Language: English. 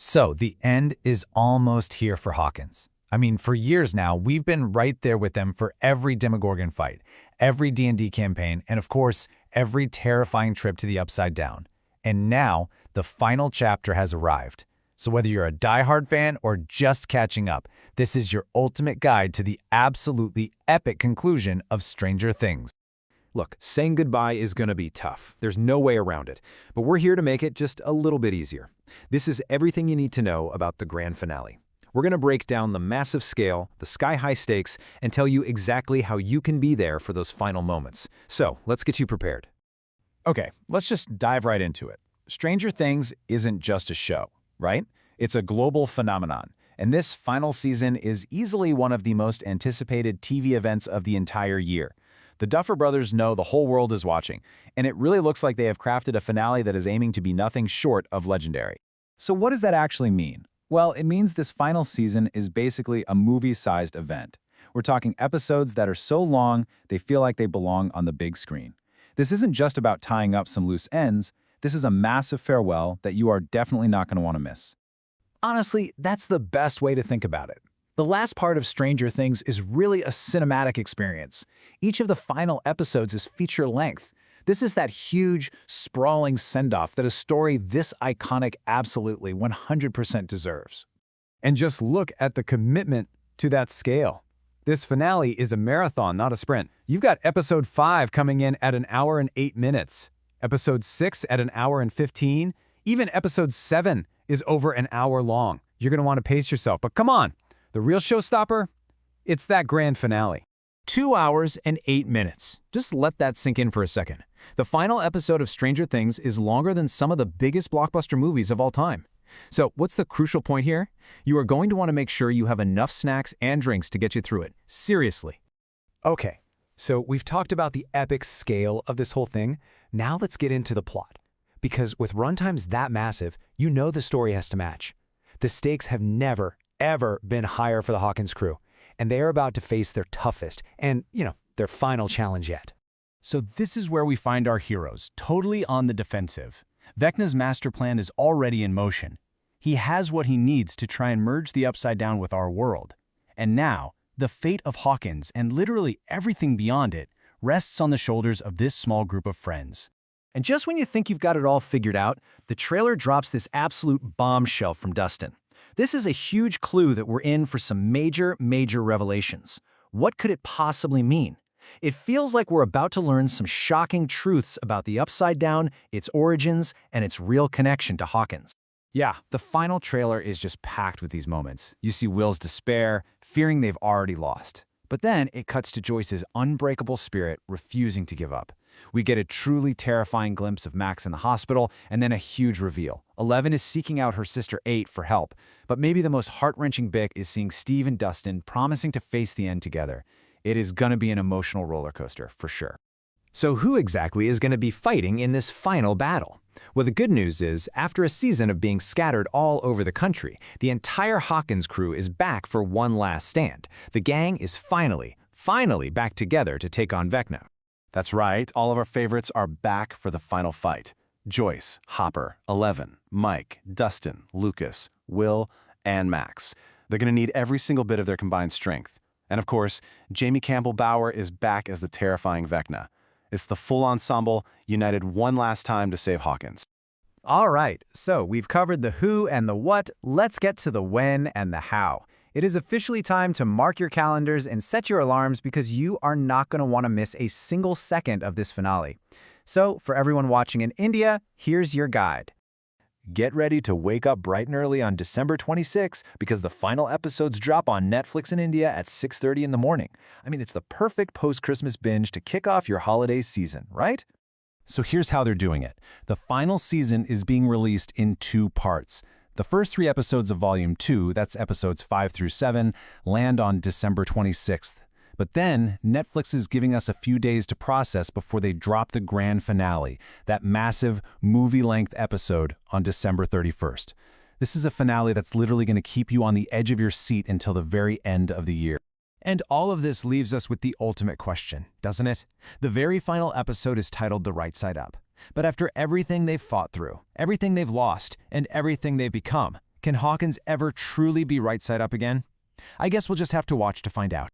So the end is almost here for Hawkins. I mean, for years now, we've been right there with them for every Demogorgon fight, every D&D campaign, and of course, every terrifying trip to the Upside Down. And now, the final chapter has arrived. So whether you're a diehard fan or just catching up, this is your ultimate guide to the absolutely epic conclusion of Stranger Things. Look, saying goodbye is going to be tough. There's no way around it. But we're here to make it just a little bit easier. This is everything you need to know about the grand finale. We're going to break down the massive scale, the sky-high stakes, and tell you exactly how you can be there for those final moments. So, let's get you prepared. Okay, let's just dive right into it. Stranger Things isn't just a show, right? It's a global phenomenon. And this final season is easily one of the most anticipated TV events of the entire year. The Duffer Brothers know the whole world is watching, and it really looks like they have crafted a finale that is aiming to be nothing short of legendary. So what does that actually mean? Well, it means this final season is basically a movie-sized event. We're talking episodes that are so long, they feel like they belong on the big screen. This isn't just about tying up some loose ends. This is a massive farewell that you are definitely not going to want to miss. Honestly, that's the best way to think about it. The last part of Stranger Things is really a cinematic experience. Each of the final episodes is feature-length. This is that huge, sprawling send-off that a story this iconic absolutely 100% deserves. And just look at the commitment to that scale. This finale is a marathon, not a sprint. You've got Episode 5 coming in at 1 hour and 8 minutes, Episode 6 at 1 hour and 15, even Episode 7 is over 1 hour long. You're going to want to pace yourself, but come on. The real showstopper? It's that grand finale. 2 hours and 8 minutes. Just let that sink in for a second. The final episode of Stranger Things is longer than some of the biggest blockbuster movies of all time. So what's the crucial point here? You are going to want to make sure you have enough snacks and drinks to get you through it. Seriously. Okay, so we've talked about the epic scale of this whole thing. Now let's get into the plot. Because with runtimes that massive, you know the story has to match. The stakes have never, ever been higher for the Hawkins crew, and they are about to face their toughest and, their final challenge yet. So this is where we find our heroes, totally on the defensive. Vecna's master plan is already in motion. He has what he needs to try and merge the Upside Down with our world. And now, the fate of Hawkins and literally everything beyond it rests on the shoulders of this small group of friends. And just when you think you've got it all figured out, the trailer drops this absolute bombshell from Dustin. This is a huge clue that we're in for some major revelations. What could it possibly mean? It feels like we're about to learn some shocking truths about the Upside Down, its origins, and its real connection to Hawkins. Yeah, the final trailer is just packed with these moments. You see Will's despair, fearing they've already lost. But then it cuts to Joyce's unbreakable spirit, refusing to give up. We get a truly terrifying glimpse of Max in the hospital, and then a huge reveal. 11 is seeking out her sister 8 for help, but maybe the most heart-wrenching bit is seeing Steve and Dustin promising to face the end together. It is gonna be an emotional roller coaster, for sure. So who exactly is going to be fighting in this final battle? Well, the good news is, after a season of being scattered all over the country, the entire Hawkins crew is back for one last stand. The gang is finally back together to take on Vecna. That's right, all of our favorites are back for the final fight. Joyce, Hopper, 11, Mike, Dustin, Lucas, Will, and Max. They're going to need every single bit of their combined strength. And of course, Jamie Campbell Bower is back as the terrifying Vecna. It's the full ensemble, united one last time to save Hawkins. All right, so we've covered the who and the what. Let's get to the when and the how. It is officially time to mark your calendars and set your alarms because you are not going to want to miss a single second of this finale. So, for everyone watching in India, here's your guide. Get ready to wake up bright and early on December 26 because the final episodes drop on Netflix in India at 6:30 in the morning. I mean, it's the perfect post-Christmas binge to kick off your holiday season, right? So here's how they're doing it. The final season is being released in 2 parts. The first 3 episodes of Volume 2, that's episodes 5 through 7, land on December 26th. But then, Netflix is giving us a few days to process before they drop the grand finale, that massive, movie-length episode on December 31st. This is a finale that's literally going to keep you on the edge of your seat until the very end of the year. And all of this leaves us with the ultimate question, doesn't it? The very final episode is titled The Right Side Up. But after everything they've fought through, everything they've lost, and everything they've become, Can Hawkins ever truly be right side up again? I guess we'll just have to watch to find out.